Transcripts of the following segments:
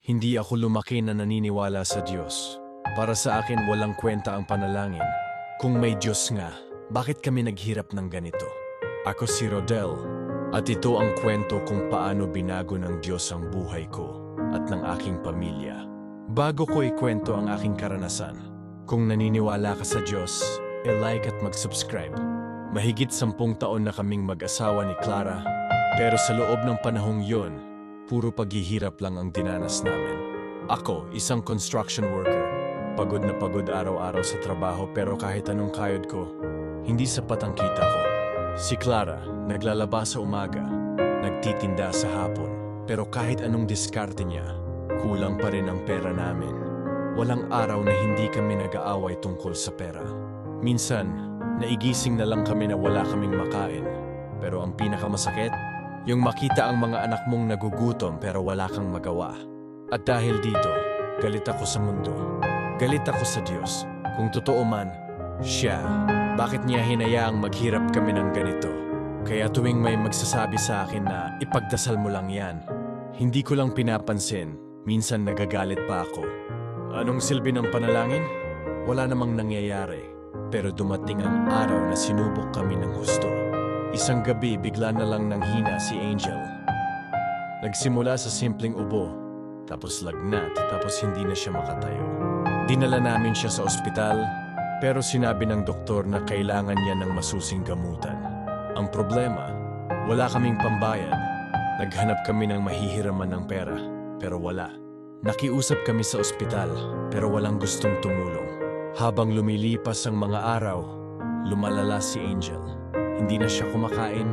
Hindi ako lumaki na naniniwala sa Diyos. Para sa akin, walang kwenta ang panalangin. Kung may Diyos nga, bakit kami naghirap ng ganito? Ako si Rodel, at ito ang kwento kung paano binago ng Diyos ang buhay ko at ng aking pamilya. Bago ko ikwento ang aking karanasan, kung naniniwala ka sa Diyos, i-like at mag-subscribe. Mahigit 10 taon na kaming mag-asawa ni Clara, pero sa loob ng panahong yon, puro paghihirap lang ang dinanas namin. Ako, isang construction worker, pagod na pagod araw-araw sa trabaho pero kahit anong kayod ko, hindi sapat ang kita ko. Si Clara, naglalaba sa umaga, nagtitinda sa hapon, pero kahit anong diskarte niya, kulang pa rin ang pera namin. Walang araw na hindi kami nag-aaway tungkol sa pera. Minsan, naigising na lang kami na wala kaming makain. Pero ang pinakamasakit, yung makita ang mga anak mong nagugutom pero wala kang magawa. At dahil dito, galit ako sa mundo. Galit ako sa Diyos. Kung totoo man, siya, bakit niya hinayaang maghirap kami ng ganito? Kaya tuwing may magsasabi sa akin na ipagdasal mo lang yan, hindi ko lang pinapansin, minsan nagagalit pa ako. Anong silbi ng panalangin? Wala namang nangyayari. Pero dumating ang araw na sinubok kami ng husto. Isang gabi, bigla na lang nanghina si Angel. Nagsimula sa simpleng ubo, tapos lagnat, tapos hindi na siya makatayo. Dinala namin siya sa ospital, pero sinabi ng doktor na kailangan niya ng masusing gamutan. Ang problema, wala kaming pambayad. Naghanap kami ng mahihiraman ng pera, pero wala. Nakiusap kami sa ospital, pero walang gustong tumulong. Habang lumilipas ang mga araw, lumalala si Angel. Hindi na siya kumakain,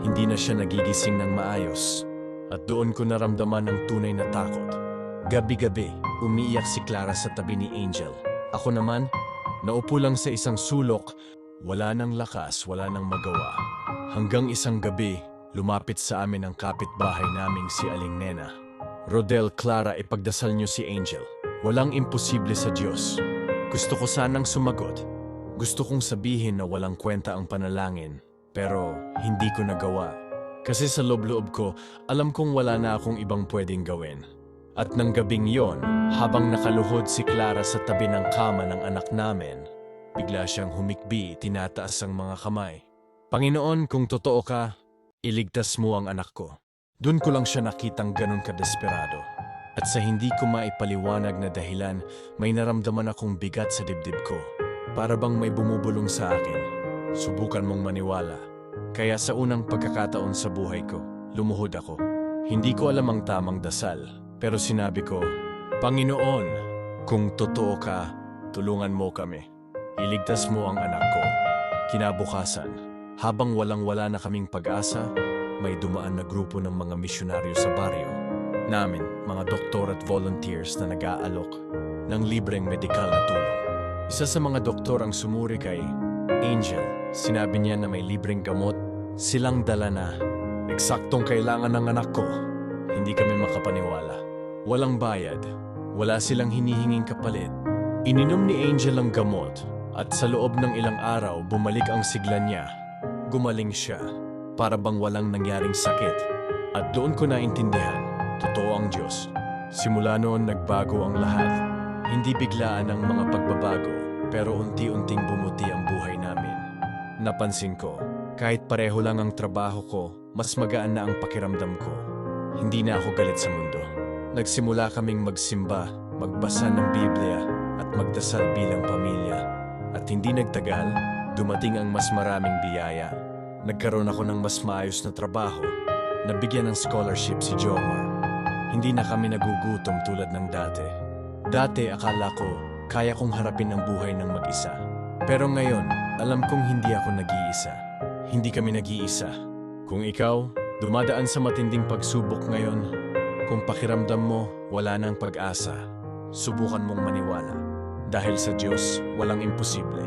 hindi na siya nagigising ng maayos. At doon ko naramdaman ang tunay na takot. Gabi-gabi, umiiyak si Clara sa tabi ni Angel. Ako naman, naupo lang sa isang sulok, wala nang lakas, wala nang magawa. Hanggang isang gabi, lumapit sa amin ang kapitbahay naming si Aling Nena. Rodel, Clara, ipagdasal niyo si Angel. Walang imposible sa Diyos. Gusto ko sanang sumagot. Gusto kong sabihin na walang kwenta ang panalangin, pero hindi ko nagawa. Kasi sa loob-loob ko, alam kong wala na akong ibang pwedeng gawin. At nang gabing yon, habang nakaluhod si Clara sa tabi ng kama ng anak namin, bigla siyang humikbi, tinataas ang mga kamay. Panginoon, kung totoo ka, iligtas mo ang anak ko. Doon ko lang siya nakitang ganun kadesperado. At sa hindi ko maipaliwanag na dahilan, may naramdaman akong bigat sa dibdib ko. Para bang may bumubulong sa akin. Subukan mong maniwala. Kaya sa unang pagkakataon sa buhay ko, lumuhod ako. Hindi ko alam ang tamang dasal, pero sinabi ko, Panginoon, kung totoo ka, tulungan mo kami. Iligtas mo ang anak ko. Kinabukasan, habang walang-wala na kaming pag-asa, may dumaan na grupo ng mga misyonaryo sa baryo namin, mga doktor at volunteers na nag-aalok ng libreng medikal na tulong. Isa sa mga doktor ang sumuri kay Angel. Sinabi niya na may libreng gamot, silang dala na. Eksaktong kailangan ng anak ko. Hindi kami makapaniwala. Walang bayad, wala silang hinihinging kapalit. Ininom ni Angel ang gamot at sa loob ng ilang araw bumalik ang sigla niya. Gumaling siya, para bang walang nangyaring sakit. At doon ko naintindihan, totoo ang Diyos. Simula noon nagbago ang lahat. Hindi biglaan ang mga pagbabago, pero unti-unting bumuti ang buhay namin. Napansin ko, kahit pareho lang ang trabaho ko, mas magaan na ang pakiramdam ko. Hindi na ako galit sa mundo. Nagsimula kaming magsimba, magbasa ng Biblia, at magdasal bilang pamilya. At hindi nagtagal, dumating ang mas maraming biyaya. Nagkaroon ako ng mas maayos na trabaho. Nabigyan ng scholarship si Jomar. Hindi na kami nagugutom tulad ng dati. Dati akala ko, kaya kong harapin ang buhay ng mag-isa. Pero ngayon, alam kong hindi ako nag-iisa. Hindi kami nag-iisa. Kung ikaw, dumadaan sa matinding pagsubok ngayon, kung pakiramdam mo, wala nang pag-asa, subukan mong maniwala. Dahil sa Diyos, walang imposible.